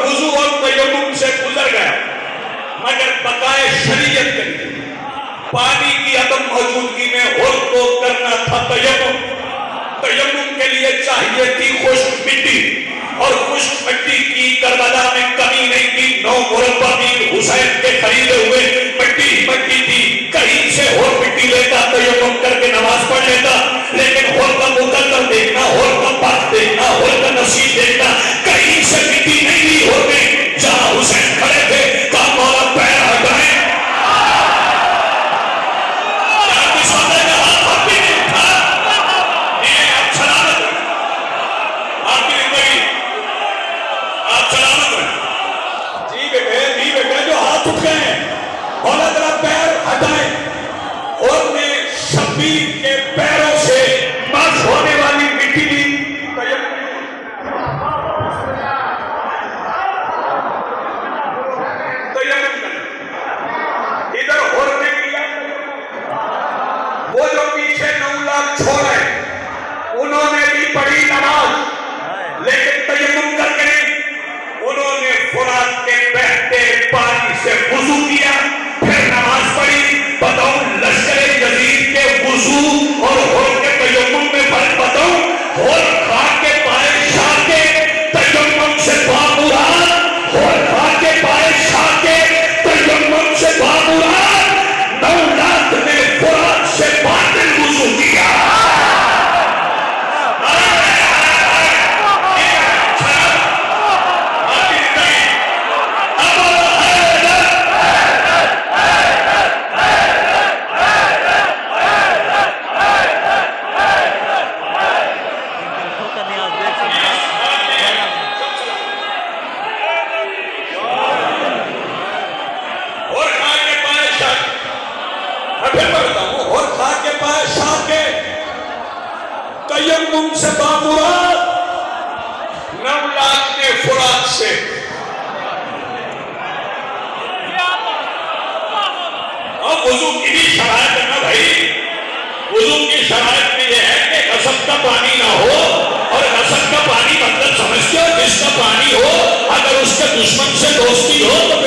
वुजू और तयम्मुम से गुजर गया, मगर बकाए शरीयत के लिए पानी की अदम मौजूदगी में हुल को करना था तयम्मुम। तयम्मुम के लिए चाहिए थी खुश्क मिट्टी, और खुश्क मिट्टी की करबला में कमी नहीं थी। 9 मुरब्बा मील हुसैन के खरीदे हुए मिट्टी ही मिट्टी थी। कहीं से और मिट्टी लेता तयम्मुम करके नमाज पढ़ लेता, लेकिन होल का मुकद्दर देखना, होल का पाक देखना, होल का नसीब देखना, कहीं से मिट्टी नहीं ली होल में। जहां हुसैन खड़े थे कहा मौला पैर हटाए, पैर हटाए, और ने शबीर के पैरों से मस होने वाली मिट्टी ली। इधर होने किया, वो जो पीछे 9 लाख छोड़े उन्होंने भी पढ़ी नमाज, लेकिन तयम्मुम करके उन्होंने फुरात के बहते पानी से वुजू किया, फिर नमाज पढ़ी। बताऊं लश्करे यजीद के वुजू और होल के तयम्मुम में फर्क बताऊं? होल खा के पाए शाह के तयम्मुम से बामुराद, होल खा के पाए शाह के तयम्मुम से बामुराद। 9 लाख ने फुरात से बातिल वुजू किया। तयम्मुम से बामुराद 9 लाख ने फुरात से। और वुजू की भी शरायत है ना भाई, वुजू की शरायत में यह है कि गसब का पानी ना हो, और गसब का पानी मतलब समझते हो जिसका पानी हो, अगर उसके दुश्मन से दोस्ती हो तो